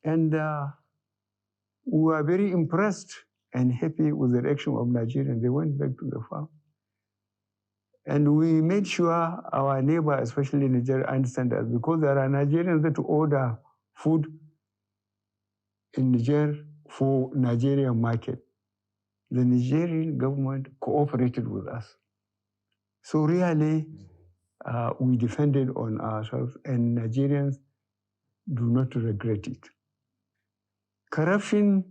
And we were very impressed and happy with the reaction of Nigerians. They went back to the farm. And we made sure our neighbor, especially Nigeria, understand us, because there are Nigerians that order food in Niger for Nigerian market. The Nigerian government cooperated with us. So really, we defended on ourselves, and Nigerians do not regret it. Corruption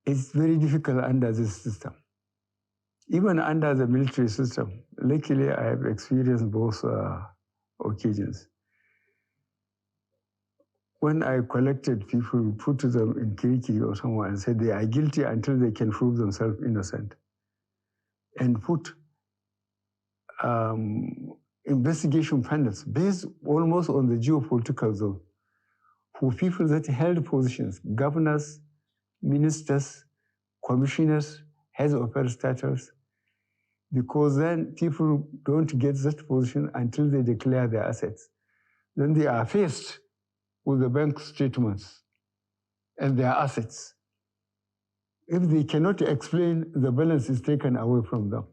is very difficult under this system. Even under the military system, luckily I have experienced both occasions. When I collected people, put them in Kiriki or somewhere and said they are guilty until they can prove themselves innocent, and put investigation panels based almost on the geopolitical zone for people that held positions, governors, ministers, commissioners, heads of parastatals, because then people don't get that position until they declare their assets. Then they are faced with the bank statements and their assets. If they cannot explain, the balance is taken away from them.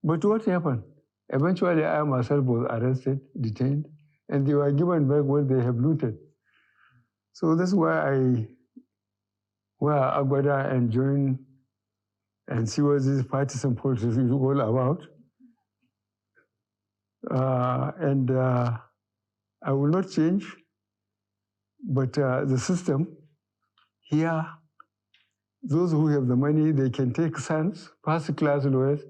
But what happened? Eventually, I myself was arrested, detained, and they were given back what they have looted. So that's why I wear Agbada and join and see what this partisan politics is all about. I will not change, but the system here, those who have the money, they can take sons, first-class lawyers.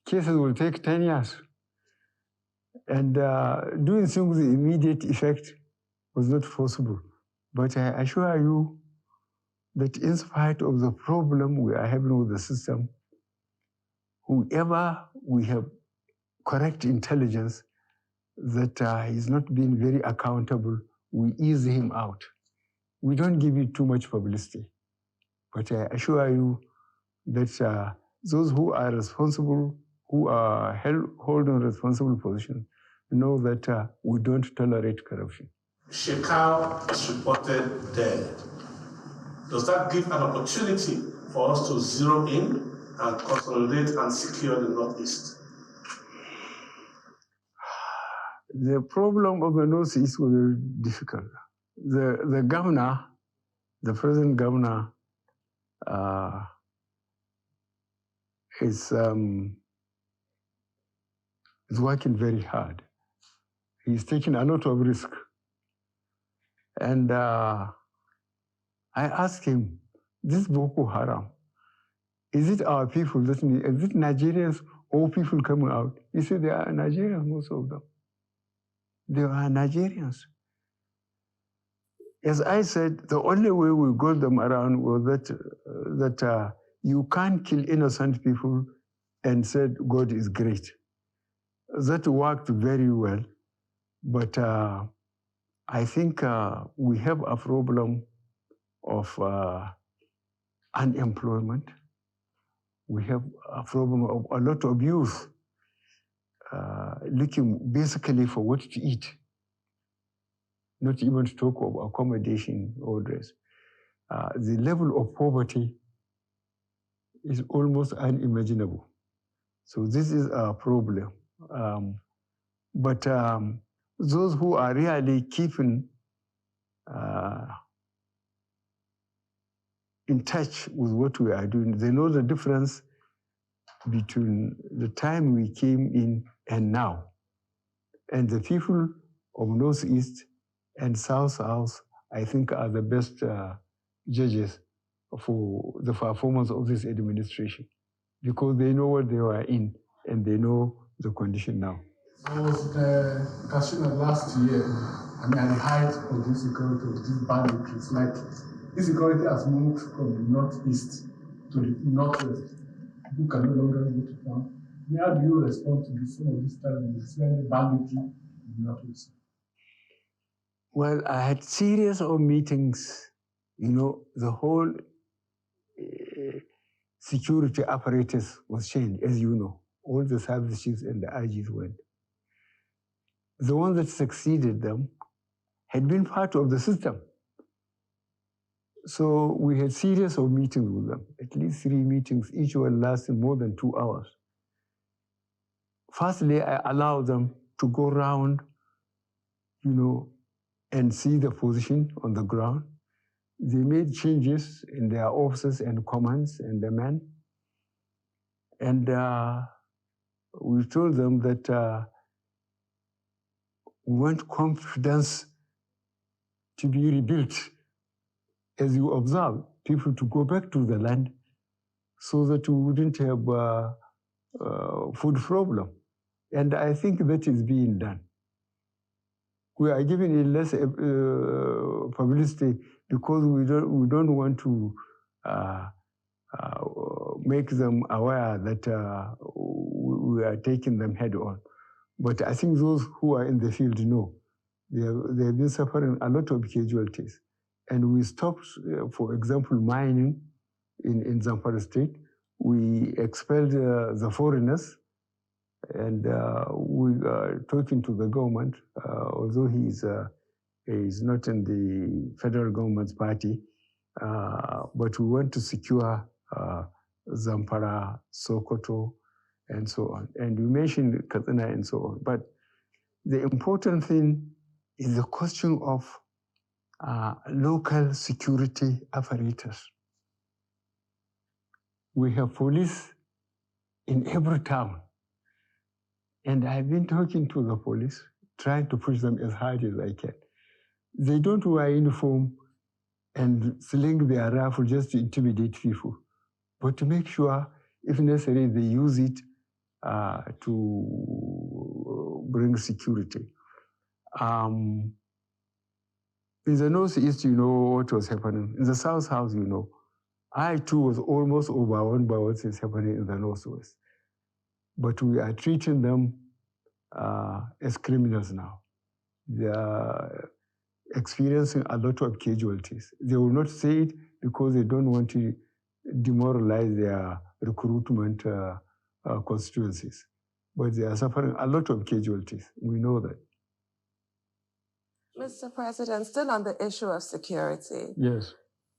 Cases will take 10 years. And doing things with immediate effect was not possible. But I assure you that in spite of the problem we are having with the system, whoever we have correct intelligence that he's not being very accountable, we ease him out. We don't give it too much publicity. But I assure you that those who are responsible, who are holding responsible positions, know that we don't tolerate corruption. Shekau is reported dead. Does that give an opportunity for us to zero in and consolidate and secure the Northeast? The problem of the Northeast was very difficult. The governor, the present governor, is working very hard. He's taking a lot of risk. And I asked him, this Boko Haram, is it our people, is it Nigerians or people coming out? He said, they are Nigerians, most of them. They are Nigerians. As I said, the only way we got them around was that you can't kill innocent people and said God is great. That worked very well, but I think we have a problem of unemployment. We have a problem of a lot of youth looking basically for what to eat, not even to talk of accommodation or dress. The level of poverty is almost unimaginable. So this is a problem. But those who are really keeping in touch with what we are doing, they know the difference between the time we came in and now. And the people of Northeast and South, I think, are the best judges for the performance of this administration, because they know what they were in and they know the condition now. I was in Katsina last year. At the height of this insecurity, of this banditry, it's like insecurity has moved from the northeast to the northwest. People can no longer go to town. How do you respond to some of this time, especially banditry in the northeast? Well, I had series of meetings. You know, the whole security apparatus was changed, as you know. all the service chiefs and the IGs went. The ones that succeeded them had been part of the system. So we had series of meetings with them, at least 3 meetings, each one lasting more than 2 hours. Firstly, I allowed them to go around, and see the position on the ground. They made changes in their offices and commands and the men. And we told them that we want confidence to be rebuilt. As you observe, people to go back to the land so that we wouldn't have food problem. And I think that is being done. We are giving it less publicity because we don't want to make them aware that we are taking them head on. But I think those who are in the field know. They have been suffering a lot of casualties. And we stopped, for example, mining in Zamfara State. We expelled the foreigners, and we are talking to the government, although he is not in the federal government's party, but we want to secure Zamfara, Sokoto, and so on. And we mentioned Katsina and so on. But the important thing is the question of local security apparatus. We have police in every town. And I've been talking to the police, trying to push them as hard as I can. They don't wear uniform and sling their rifle just to intimidate people, but to make sure, if necessary, they use it to bring security. In the Northeast, you know what was happening. In the South House, you know. I, too, was almost overwhelmed by what is happening in the Northwest. But we are treating them as criminals now. They are experiencing a lot of casualties. They will not say it because they don't want to demoralize their recruitment constituencies. But they are suffering a lot of casualties. We know that. Mr. President, still on the issue of security. Yes.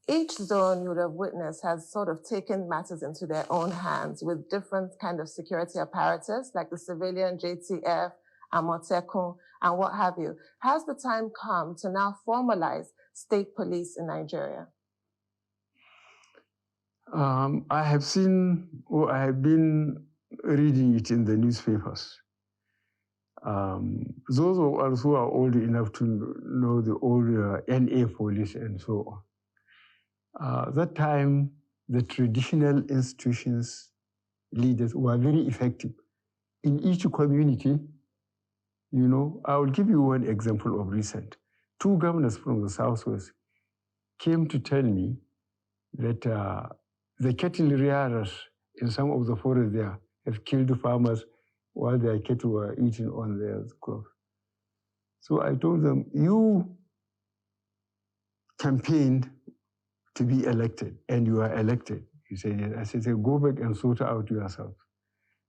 Each zone you would have witnessed has sort of taken matters into their own hands with different kind of security apparatus, like the civilian JTF, Amotekun, and what have you. Has the time come to now formalize state police in Nigeria? I have seen, or I have been reading it in the newspapers. Those of us who are old enough to know the old NA police and so on. That time, the traditional institutions leaders were very effective. In each community, you know, I will give you one example of recent. 2 governors from the Southwest came to tell me that the cattle rearers in some of the forests there have killed farmers while their cattle were eating on their crops. So I told them, you campaigned to be elected, and you are elected. He said, yes. I said, go back and sort out yourself.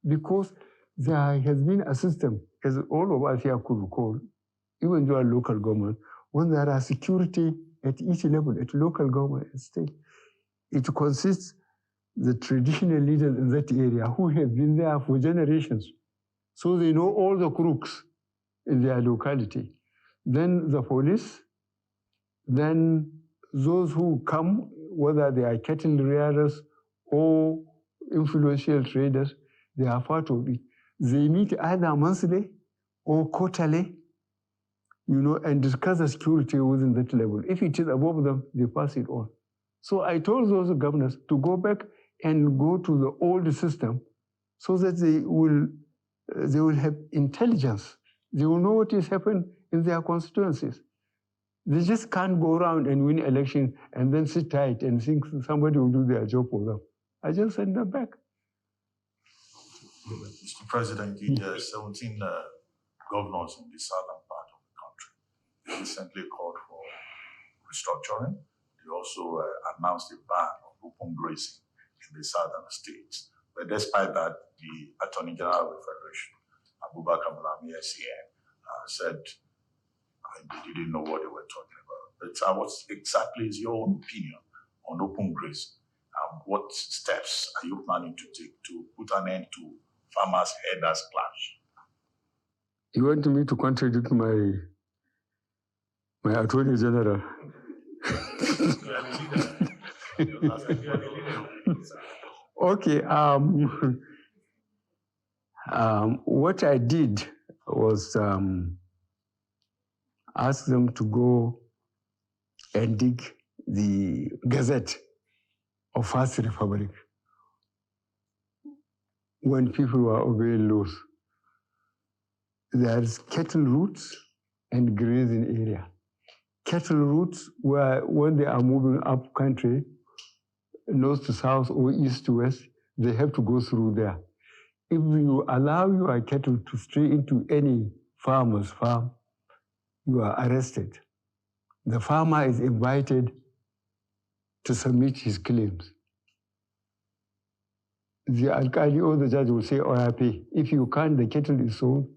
Because there has been a system, as all of us here could recall, even your local government, when there are security at each level, at local government and state, it consists the traditional leaders in that area who have been there for generations. So they know all the crooks in their locality. Then the police, then those who come, whether they are cattle rearers or influential traders, they are part of it. They meet either monthly or quarterly, you know, and discuss the security within that level. If it is above them, they pass it on. So I told those governors to go back and go to the old system so that they will have intelligence. They will know what is happening in their constituencies. They just can't go around and win election and then sit tight and think somebody will do their job for them. I just send them back. Mr. President, the 17 governors in the southern part of the country recently called for restructuring. They also announced a ban on open grazing in the southern states. But despite that, the Attorney General of the Federation, Abubakar Malami, SCN, said they didn't know what they were talking about. But what exactly is your own opinion on open grazing? What steps are you planning to take to put an end to farmers' herders clash? You want me to contradict my Attorney General? Okay. What I did was ask them to go and dig the Gazette of First Republic when people were obeying laws. There's cattle routes and grazing area. Cattle routes were when they are moving up country, north to south or east to west, they have to go through there. If you allow your cattle to stray into any farmer's farm, you are arrested. The farmer is invited to submit his claims. The alkali or the judge will say, "Oh, I pay." If you can't, the cattle is sold,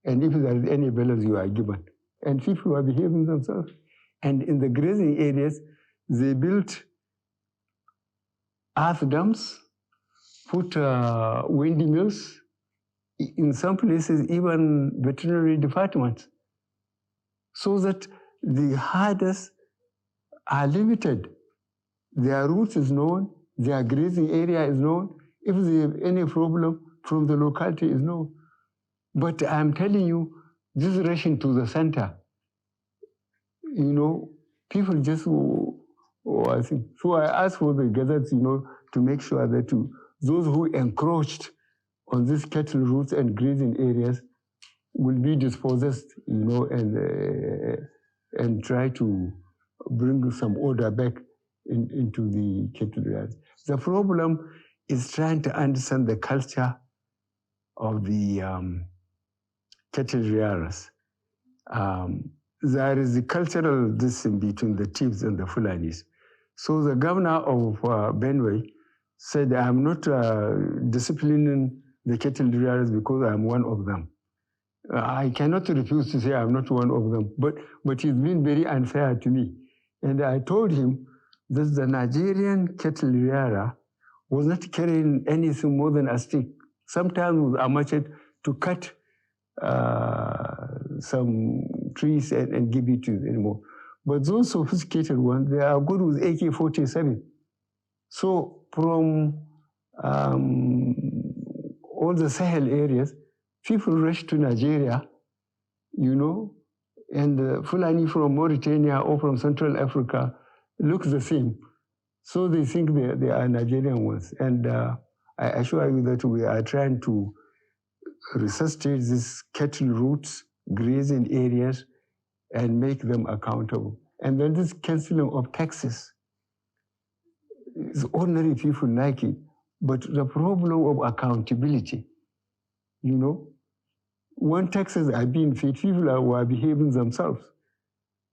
and if there is any balance, you are given. And people are behaving themselves. And in the grazing areas, they built earth dams, put windmills, in some places even veterinary departments, so that the herders are limited. Their route is known, their grazing area is known. If they have any problem from the locality is known. But I'm telling you, this rushing to the center, you know, people just, I think. So I asked for the gazettes, you know, to make sure that those who encroached on these cattle routes and grazing areas will be dispossessed, you know, and try to bring some order back into the cattle areas. The problem is trying to understand the culture of the cattle rearers. There is a cultural distance between the chiefs and the Fulanis. So the governor of Benue said, "I'm not disciplining the cattle rearers because I'm one of them." I cannot refuse to say I'm not one of them, but he's been very unfair to me. And I told him that the Nigerian cattle rearer was not carrying anything more than a stick, sometimes with a machete, to cut some trees and give it to them anymore. But those sophisticated ones, they are good with AK-47. So from all the Sahel areas, people rush to Nigeria, you know, and Fulani from Mauritania or from Central Africa look the same. So they think they are Nigerian ones. And I assure you that we are trying to resuscitate these cattle routes, grazing areas, and make them accountable. And then this cancelling of taxes, ordinary people like it, but the problem of accountability, you know, when taxes are being paid, people are behaving themselves.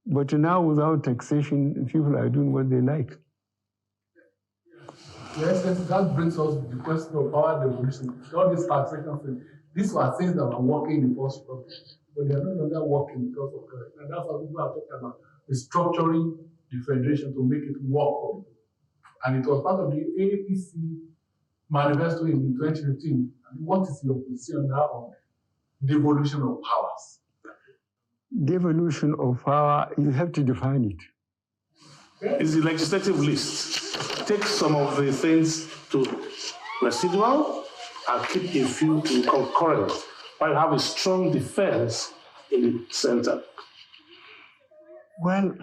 But now without taxation, people are doing what they like. Yes, that brings us to the question of power devolution. All these taxation things, these were things that were working in the first place, but they are no longer working because of correct. And that's what people are talking about, restructuring the federation to make it work for them. And it was part of the APC manifesto in 2015. And what is your position now on devolution of powers? Devolution of power, you have to define it. Is the legislative list. Take some of the things to residual and keep a few in concurrent, while have a strong defense in the center. Well,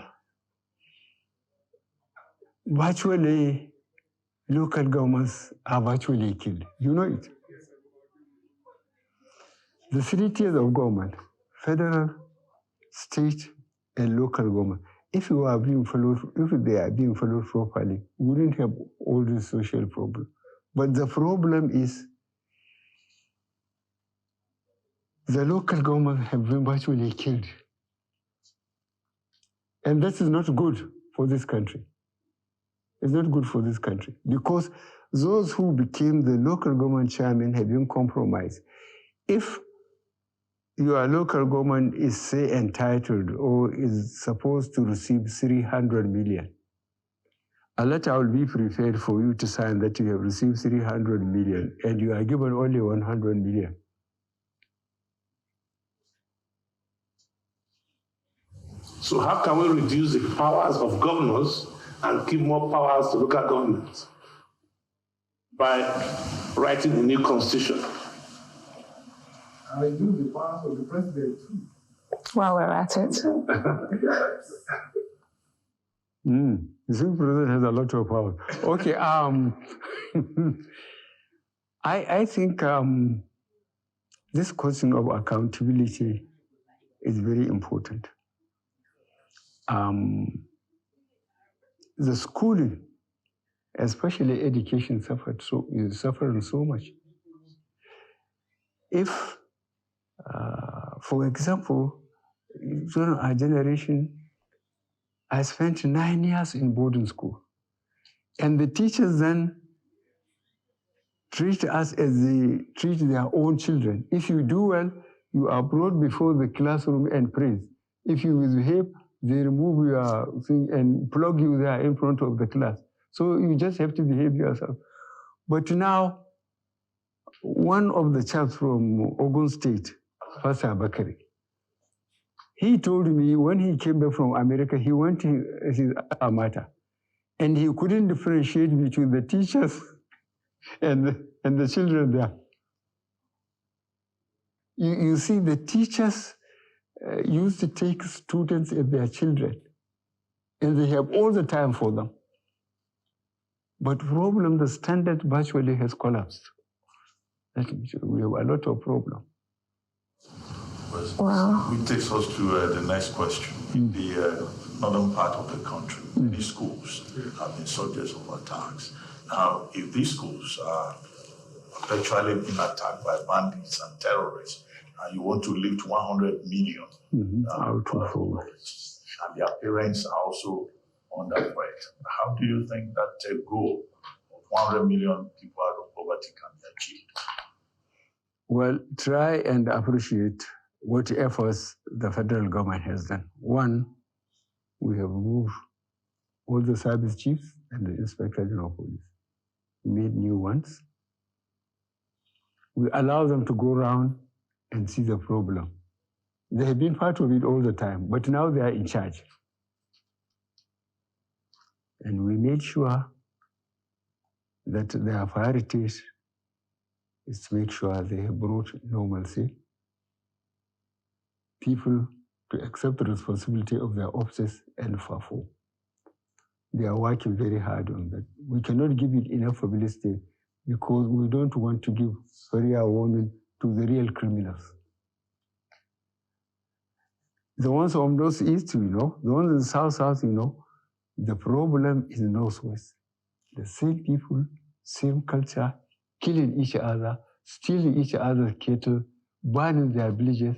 virtually, local governments are virtually killed. You know it. The 3 tiers of government, federal, state, and local government, if they are being followed properly, we wouldn't have all these social problems. But the problem is the local government have been virtually killed. And this is not good for this country. It's not good for this country because those who became the local government chairman have been compromised. If your local government is, say, entitled or is supposed to receive 300 million, a letter will be prepared for you to sign that you have received 300 million and you are given only 100 million. So how can we reduce the powers of governors and give more powers to local governments? By writing a new constitution. And reduce the powers of the president too. While we're at it. The Singh president has a lot of power. Okay, I think this question of accountability is very important. The schooling, especially education, is suffering so much. If, for example, during our generation, I spent 9 years in boarding school. And the teachers then treat us as they treat their own children. If you do well, you are brought before the classroom and praised. If you misbehave, they remove your thing and plug you there in front of the class. So you just have to behave yourself. But now, one of the chaps from Ogun State, Pastor Bakari, he told me when he came back from America, he went to his alma mater, and he couldn't differentiate between the teachers and the children there. You see, the teachers used to take students as their children, and they have all the time for them. But problem, the standard virtually has collapsed. We have a lot of problem. Wow. Which takes us to the next question. In the northern part of the country, many schools have been subjects of attacks. Now, if these schools are perpetually being attacked by bandits and terrorists, and you want to lift 100 million out of it, and their parents are also under threat, how do you think that goal of 100 million people out of poverty can be achieved? Well, try and appreciate what efforts the federal government has done. One, we have moved all the service chiefs and the inspector general of police. We made new ones. We allow them to go around and see the problem. They have been part of it all the time, but now they are in charge. And we made sure that their priorities is to make sure they have brought normalcy, people to accept the responsibility of their offices and perform. They are working very hard on that. We cannot give it enough publicity because we don't want to give fair warning to the real criminals. The ones from northeast, you know, the ones in the south, you know, the problem is northwest. The same people, same culture, killing each other, stealing each other's cattle, burning their villages.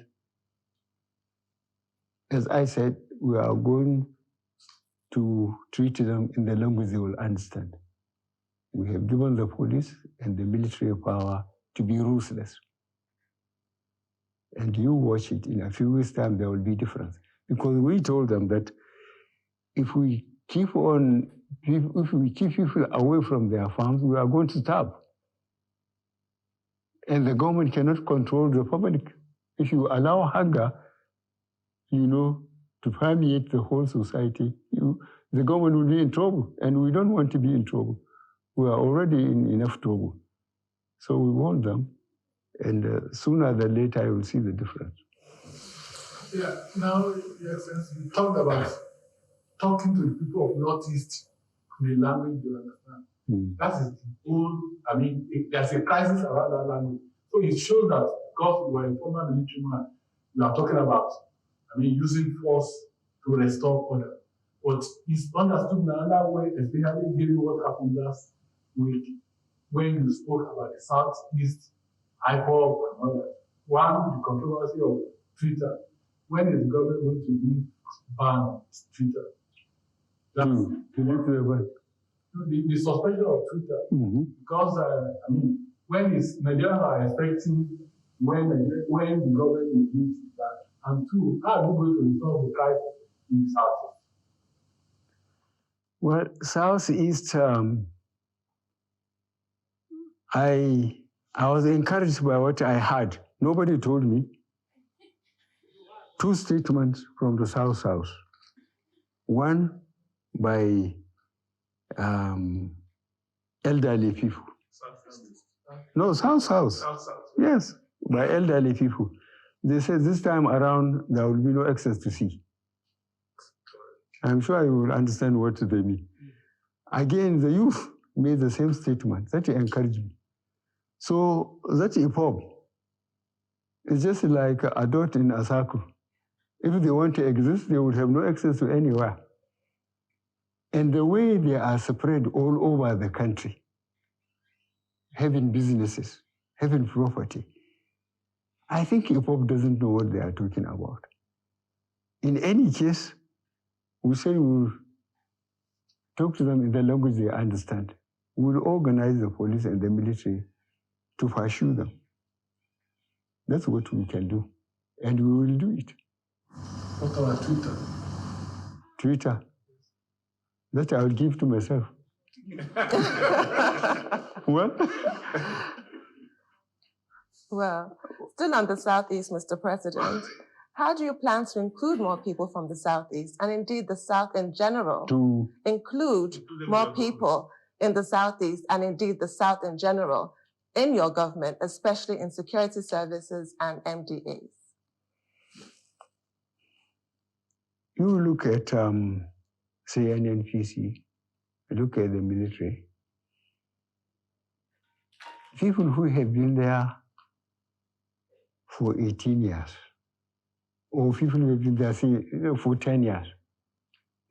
As I said, we are going to treat them in the language they will understand. We have given the police and the military power to be ruthless. And you watch it, in a few weeks' time, there will be difference. Because we told them that if we keep people away from their farms, we are going to starve. And the government cannot control the public. If you allow hunger, you know, to permeate the whole society, the government will be in trouble, and we don't want to be in trouble. We are already in enough trouble. So we want them, and sooner than later, you will see the difference. Yeah, now, yes, you talked about talking to the people of Northeast in a language you understand. That is the whole, I mean, there's a crisis around that language. So it shows that because you are a former military man, you are talking about, I mean, using force to restore order. But it's understood in another way, especially given what happened last week when you spoke about the Southeast, IPOB, and all that. One, the controversy of Twitter. When is the government going to ban Twitter? The suspension of Twitter, because when Nigerians are expecting when the government will use that, and two, how are we going to resolve the crisis in the Southeast? Well, Southeast, I was encouraged by what I heard. Nobody told me. 2 statements from the South. One by elderly people. No, South. Yes, by elderly people. They said this time around there will be no access to sea. I'm sure you will understand what they mean. Again, the youth made the same statement. That encouraged me. So that's a problem. It's just like a dot in a circle. If they want to exist, they would have no access to anywhere. And the way they are spread all over the country, having businesses, having property, I think IPOP doesn't know what they are talking about. In any case, we say we'll talk to them in the language they understand. We'll organize the police and the military to pursue them. That's what we can do, and we will do it. What about Twitter? Twitter. That I will give to myself. What? Well, still on the Southeast, Mr. President, how do you plan to include more people from the Southeast, and indeed the South in general, to include more people in the Southeast, and indeed the South in general, in your government, especially in security services and MDAs? You look at, say, NNPC, look at the military. People who have been there for 18 years, or people who have been there, say, for 10 years,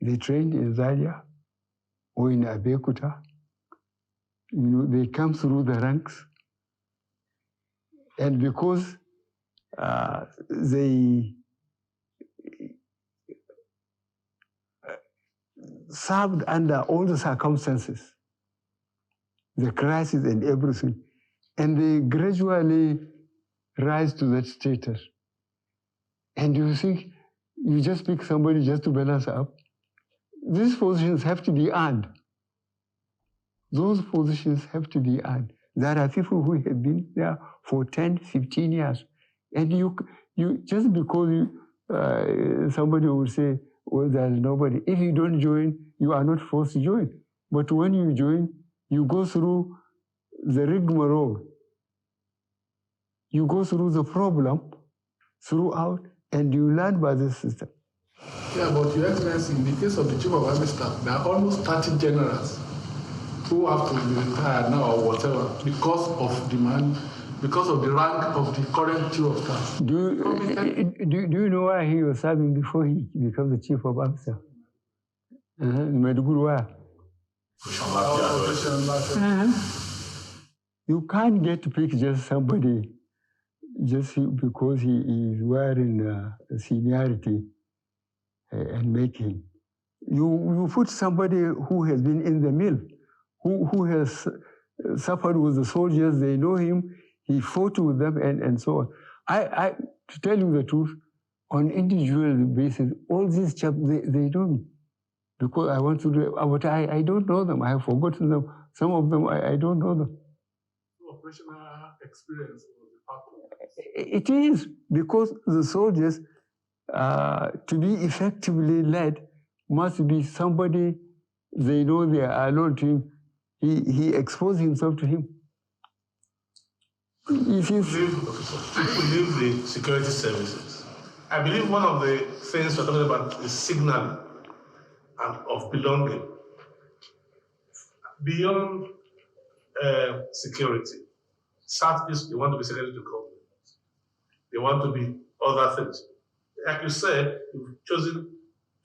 they trained in Zaria or in Abeokuta. They come through the ranks, and because they served under all the circumstances, the crisis and everything, and they gradually rise to that status. And you think you just pick somebody just to balance up? These positions have to be earned. Those positions have to be earned. There are people who have been there for 10, 15 years. And you just because somebody will say, well, there's nobody. If you don't join, you are not forced to join. But when you join, you go through the rigmarole. You go through the problem throughout, and you learn by the system. Yeah, but Your Excellency, in the case of the Chief of Army Staff, there are almost 30 generals who have to be retired now or whatever because of demand, because of the rank of the current Chief of Staff. Do you know why he was serving before he became the Chief of Army Staff? You can't get to pick just somebody just because he is wearing seniority and make him. You put somebody who has been in the mill, who has suffered with the soldiers, they know him, he fought with them, and so on. To tell you the truth, on individual basis, all these chaps, they know me. Because I want to do, but I don't know them. I have forgotten them. Some of them, I don't know them. Operational experience was a part of it is, because the soldiers, to be effectively led, must be somebody they know they are alone to him. He exposed himself to him. Leave the security services. I believe one of the things we're talking about is signaling and of belonging. Beyond security, Southeast, they want to be secretary to government. They want to be other things. Like you said, you've chosen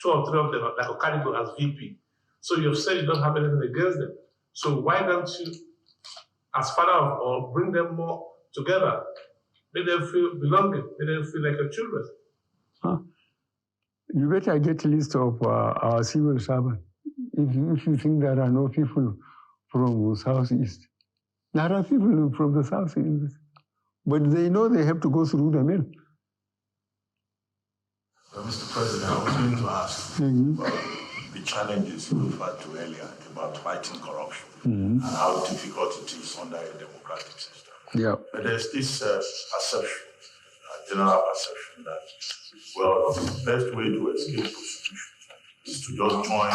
2 or 3 of them, like Okadipo as VP. So you've said you don't have anything against them. So why don't you, as father of all, bring them more together? Make them feel belonging. Make them feel like your children. You better get a list of our civil servants. if you think there are no people from Southeast, there are people from the Southeast, but they know they have to go through the mill. Mr. President, I was going to ask about the challenges you referred to earlier about fighting corruption and how difficult it is under a democratic system. Yeah. But there's this perception, general perception that, well, the best way to escape prosecution is to just join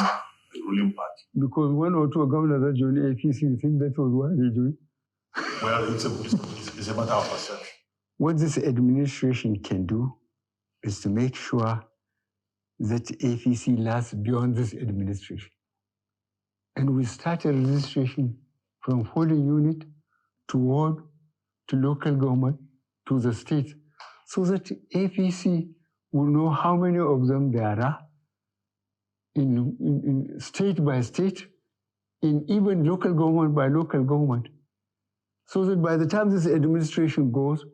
the ruling party. Because one or two governors that joined APC, you think that was why they joined? Well, it's a matter of perception. What this administration can do is to make sure that APC lasts beyond this administration. And we started registration from polling unit to ward, to local government, to the state, so that APC will know how many of them there are in state by state, in even local government by local government, so that by the time this administration goes,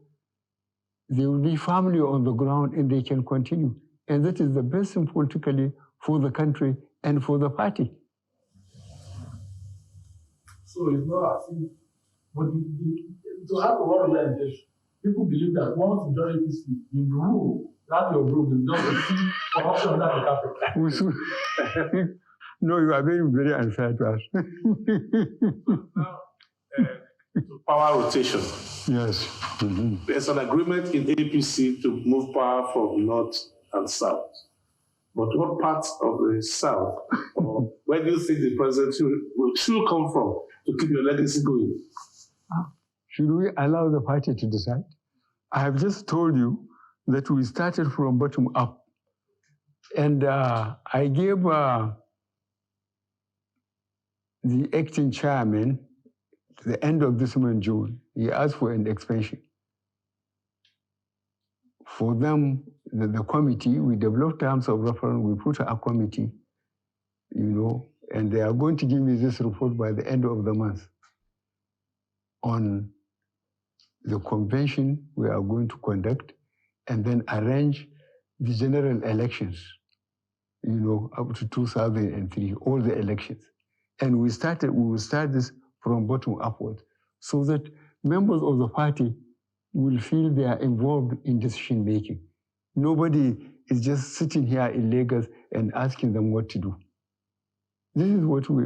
there will be family on the ground and they can continue. And that is the best thing politically for the country and for the party. So it's not as if, but to have a lot of intention, people believe that once you join APC, you rule, that your rule is not a free corruption that the capital. No, you are very, very unfair to us. Now, power rotation. Yes. There's an agreement in APC to move power from north and south. But what parts of the south, or where do you think the president should come from to keep your legacy going? Should we allow the party to decide? I have just told you that we started from bottom up. And I gave the acting chairman, at the end of this month, June, he asked for an expansion. For them, the committee, we developed terms of reference, we put a committee, and they are going to give me this report by the end of the month on the convention we are going to conduct and then arrange the general elections, up to 2003, all the elections. And we will start this from bottom upward so that members of the party will feel they are involved in decision making. Nobody is just sitting here in Lagos and asking them what to do. This is what we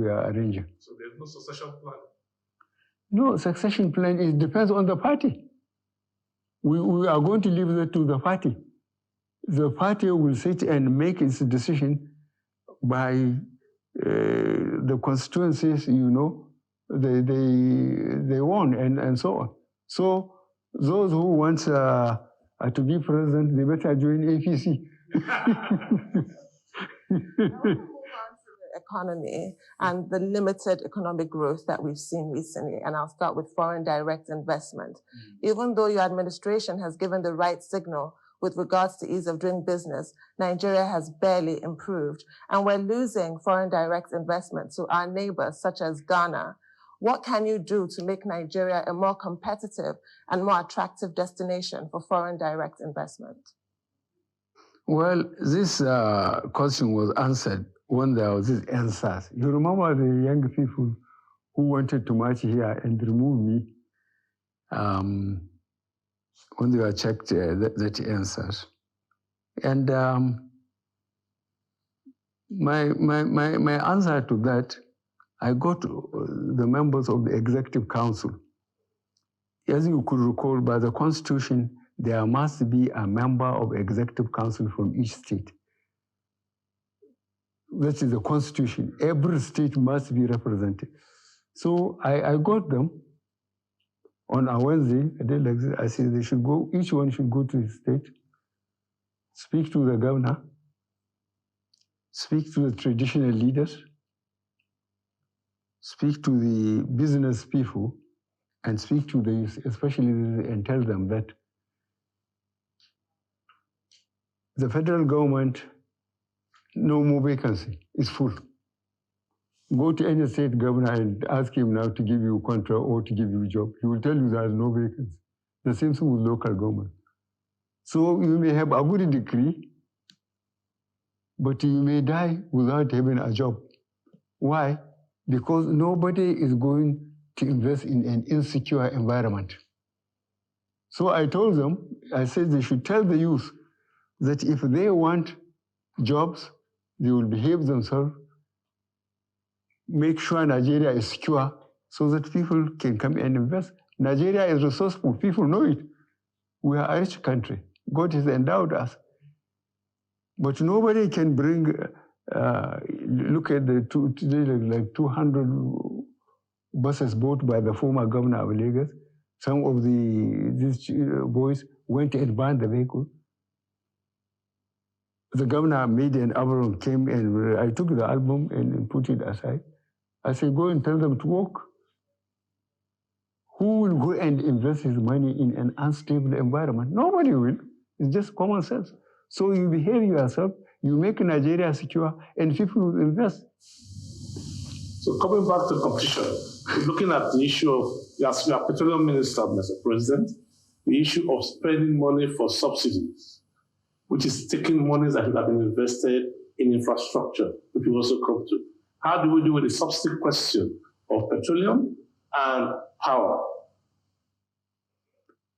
are arranging. So there's no succession plan? No, succession plan, it depends on the party. We are going to leave that to the party. The party will sit and make its decision by the constituencies, they won and so on. So those who want to be president, they better join APC. Economy and the limited economic growth that we've seen recently. And I'll start with foreign direct investment. Even though your administration has given the right signal with regards to ease of doing business, Nigeria has barely improved. And we're losing foreign direct investment to our neighbors, such as Ghana. What can you do to make Nigeria a more competitive and more attractive destination for foreign direct investment? Well, this question was answered when there was this answers. You remember the young people who wanted to march here and remove me when they were checked that answers. And my answer to that, I got the members of the Executive Council. As you could recall, by the Constitution, there must be a member of Executive Council from each state. That is the Constitution. Every state must be represented. So I got them on a Wednesday, a day like this. I said they should go, each one should go to his state, speak to the governor, speak to the traditional leaders, speak to the business people, and speak to the youth, especially, and tell them that the federal government, no more vacancy, is full. Go to any state governor and ask him now to give you a contract or to give you a job. He will tell you there is no vacancy. The same thing with local government. So you may have a good decree, but you may die without having a job. Why? Because nobody is going to invest in an insecure environment. So I told them, I said they should tell the youth that if they want jobs, they will behave themselves, make sure Nigeria is secure so that people can come and invest. Nigeria is resourceful, people know it. We are a rich country. God has endowed us. But nobody can bring, look at the today, like 200 buses bought by the former governor of Lagos. Some of these boys went and burned the vehicle. The governor made an album, came and I took the album and put it aside. I said, go and tell them to walk. Who will go and invest his money in an unstable environment? Nobody will. It's just common sense. So you behave yourself, you make Nigeria secure, and people will invest. So coming back to competition, looking at the issue of, as we are petroleum minister, Mr. President, the issue of spending money for subsidies, which is taking monies that have been invested in infrastructure, which we also come to. How do we deal with the subsidy question of petroleum and power?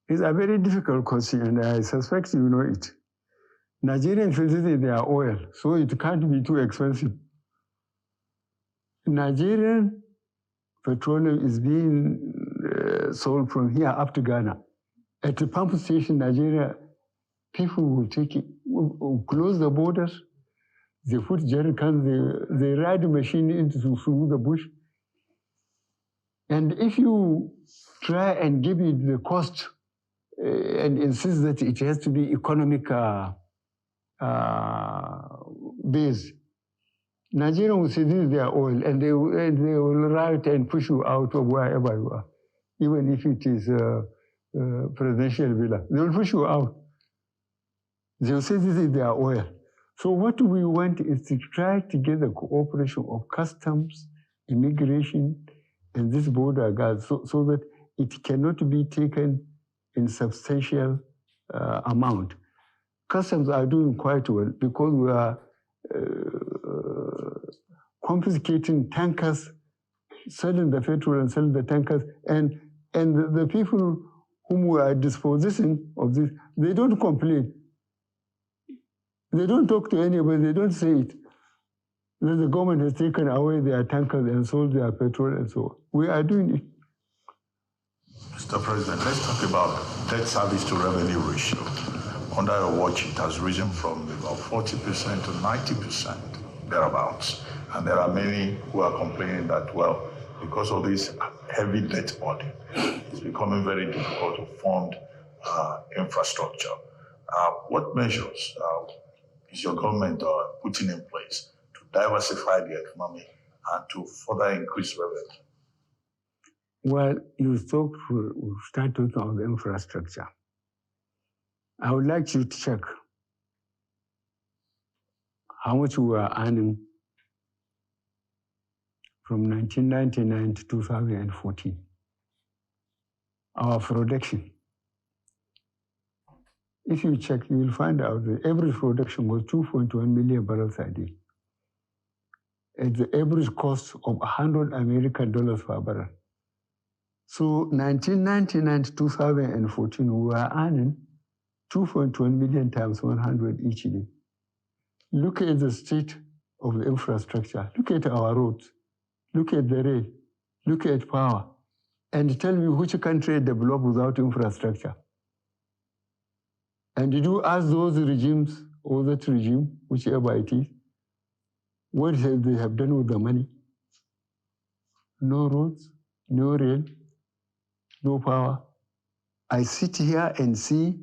It's a very difficult question, and I suspect you know it. Nigerians visit their oil, so it can't be too expensive. Nigerian petroleum is being sold from here up to Ghana. At the pump station, Nigeria, people will take it, will close the borders, they put jerry cans, they ride the machine into through the bush. And if you try and give it the cost and insist that it has to be economic base, Nigeria will say this is their oil, and they will riot and push you out of wherever you are, even if it is a presidential villa. They will push you out. They will say this is their oil. So what we want is to try to get the cooperation of customs, immigration, and this border guards so that it cannot be taken in substantial amount. Customs are doing quite well because we are confiscating tankers, selling the petrol and selling the tankers, and the people whom we are dispossessing of this, they don't complain. They don't talk to anybody, they don't say it. Then the government has taken away their tankers and sold their petrol and so on. We are doing it. Mr. President, let's talk about debt service to revenue ratio. Under your watch, it has risen from about 40% to 90%, thereabouts. And there are many who are complaining that, well, because of this heavy debt burden, it's becoming very difficult to fund infrastructure. What measures is your government putting in place to diversify the economy and to further increase revenue? Well, you start talking about the infrastructure. I would like you to check how much we are earning from 1999 to 2014. Our production. If you check, you will find out the average production was 2.1 million barrels a day. At the average cost of $100 American per barrel. So 1999 to 2014, we were earning 2.1 million times 100 each day. Look at the state of the infrastructure. Look at our roads. Look at the rail. Look at power. And tell me which country developed without infrastructure. And did you ask those regimes or that regime, whichever it is, what they have done with the money? No roads, no rail, no power. I sit here and see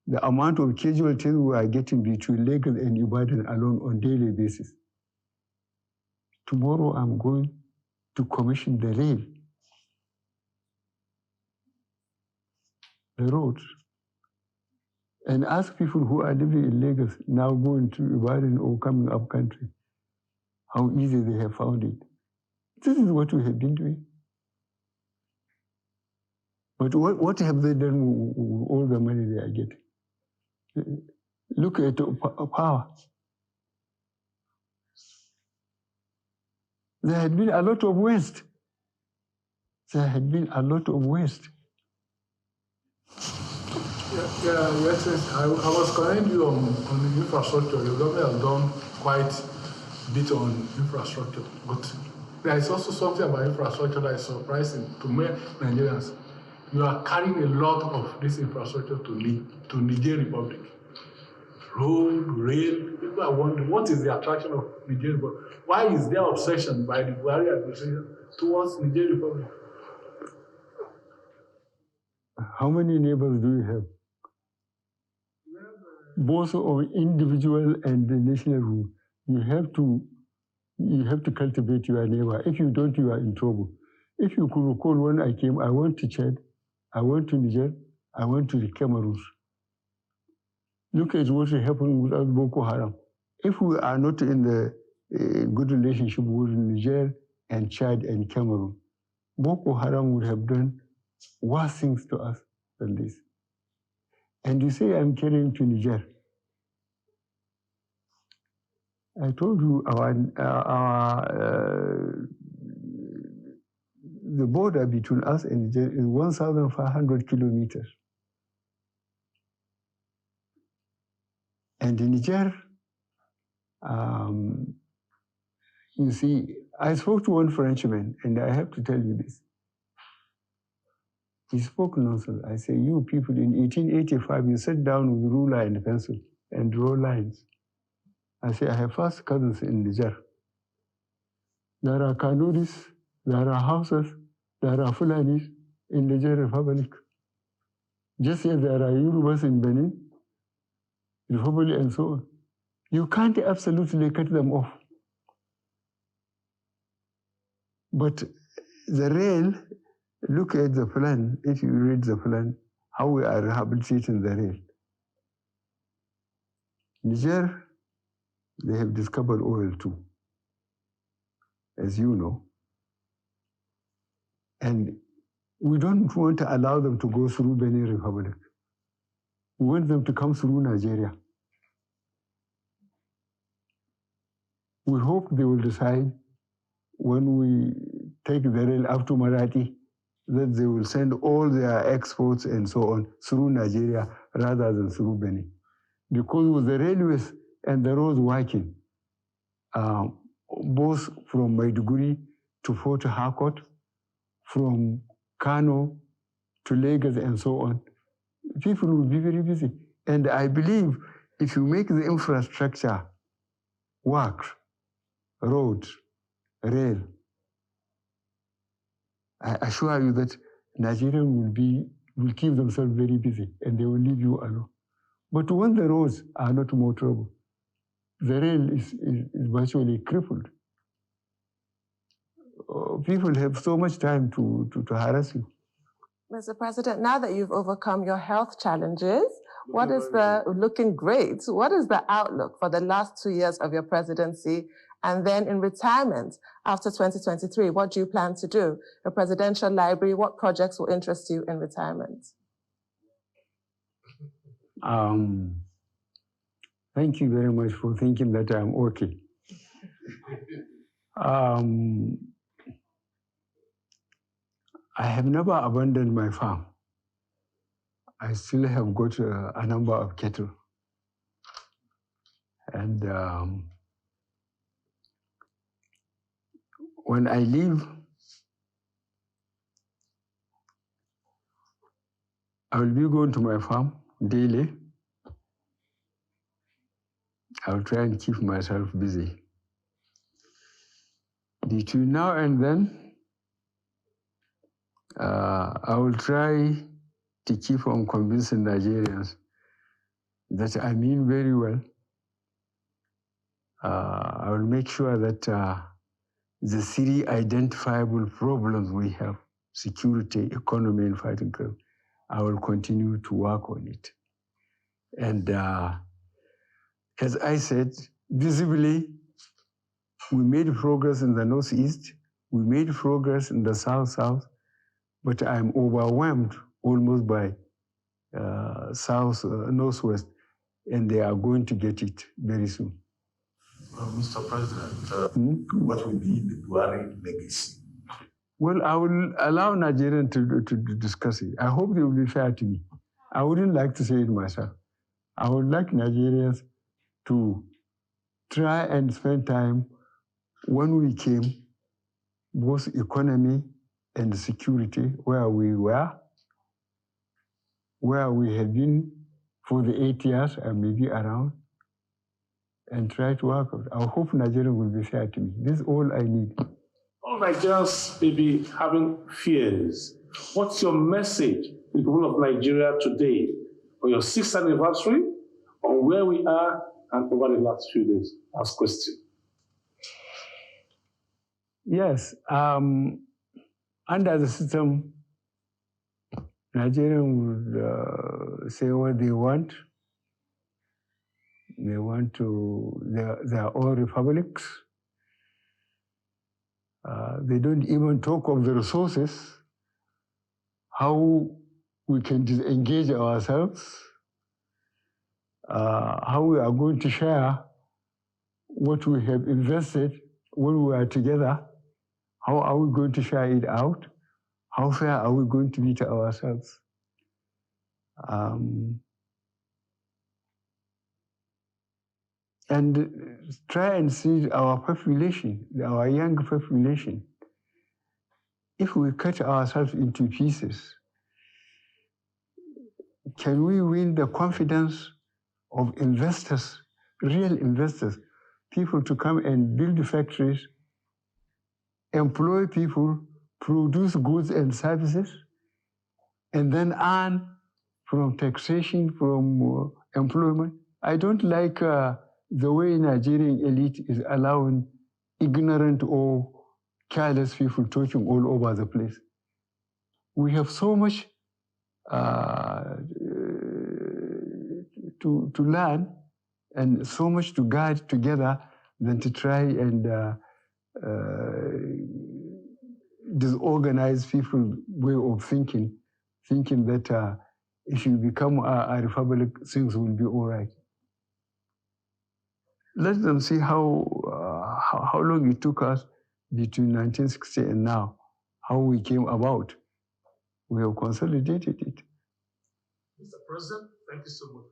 the amount of casualties we are getting between Lagos and Ibadan alone on a daily basis. Tomorrow I'm going to commission the rail, the roads, and ask people who are living in Lagos now going to Ibadan or coming up country, how easy they have found it. This is what we have been doing. But what have they done with all the money they are getting? Look at power. There had been a lot of waste. There had been a lot of waste. Yes, I was commending you on the infrastructure. Your government has done quite a bit on infrastructure, but there is also something about infrastructure that is surprising to many Nigerians. You are carrying a lot of this infrastructure to Niger Republic. Road, rail, people are wondering, what is the attraction of Niger Republic? Why is there obsession by the Buhari administration towards Niger Republic? How many neighbors do you have? Both on individual and the national rule. You have to cultivate your neighbor. If you don't, you are in trouble. If you could recall, when I came, I went to Chad, I went to Niger, I went to the Cameroon. Look at what happened with us Boko Haram. If we are not in the good relationship with Niger and Chad and Cameroon, Boko Haram would have done worse things to us than this. And you say I'm carrying to Niger. I told you the border between us and Niger is 1,500 kilometers. And in Niger, you see, I spoke to one Frenchman, and I have to tell you this. He spoke nonsense. I say, you people, in 1885, you sat down with ruler and pencil and draw lines. I say, I have first cousins in Niger. There are Kanuris, there are Hausas, there are Fulanis in Niger Republic. Just as there are Yorubas in Benin, Republic, and so on. You can't absolutely cut them off. But the rail, look at the plan, if you read the plan, how we are rehabilitating the rail. Niger, they have discovered oil too, as you know. And we don't want to allow them to go through Benin Republic. We want them to come through Nigeria. We hope they will decide when we take the rail up to Marathi that they will send all their exports and so on through Nigeria rather than through Benin. Because with the railways and the roads working, both from Maiduguri to Port Harcourt, from Kano to Lagos and so on, people will be very busy. And I believe if you make the infrastructure work, road, rail, I assure you that Nigerians will keep themselves very busy and they will leave you alone. But when the roads are not more trouble, the rail is virtually crippled. People have so much time to harass you. Mr. President, now that you've overcome your health challenges, what is the, looking great, what is the outlook for the last 2 years of your presidency? And then in retirement, after 2023, what do you plan to do? Your presidential library, what projects will interest you in retirement? Thank you very much for thinking that I'm okay. I have never abandoned my farm. I still have got a number of cattle. And when I leave, I will be going to my farm daily. I will try and keep myself busy. Between now and then, I will try to keep on convincing Nigerians that I mean very well. I will make sure that the three identifiable problems we have, security, economy, and fighting crime, I will continue to work on it. And as I said, visibly, we made progress in the Northeast, we made progress in the South-South, but I'm overwhelmed almost by Northwest, and they are going to get it very soon. Mr. President, what will be the Buhari legacy? Well, I will allow Nigerians to discuss it. I hope they will be fair to me. I wouldn't like to say it myself. I would like Nigerians to try and spend time when we came, both economy and security, where we were, where we had been for the 8 years and maybe around, and try to work out. I hope Nigeria will be fair to me. This is all I need. All Nigerians may be having fears. What's your message to the people of Nigeria today on your 6th anniversary, on where we are and over the last few days? Last question. Yes, under the system, Nigerians would say what they want. They want their own republics. They don't even talk of the resources, how we can disengage ourselves, how we are going to share what we have invested when we are together. How are we going to share it out? How fair are we going to be to ourselves? And try and see our population, our young population. If we cut ourselves into pieces, can we win the confidence of investors, real investors, people to come and build factories, employ people, produce goods and services, and then earn from taxation, from employment? I don't like the way Nigerian elite is allowing ignorant or careless people talking all over the place. We have so much to learn and so much to guide together than to try and disorganize people's way of thinking that if you become a republic, things will be all right. Let them see how long it took us between 1960 and now, how we came about. We have consolidated it. Mr. President, thank you so much.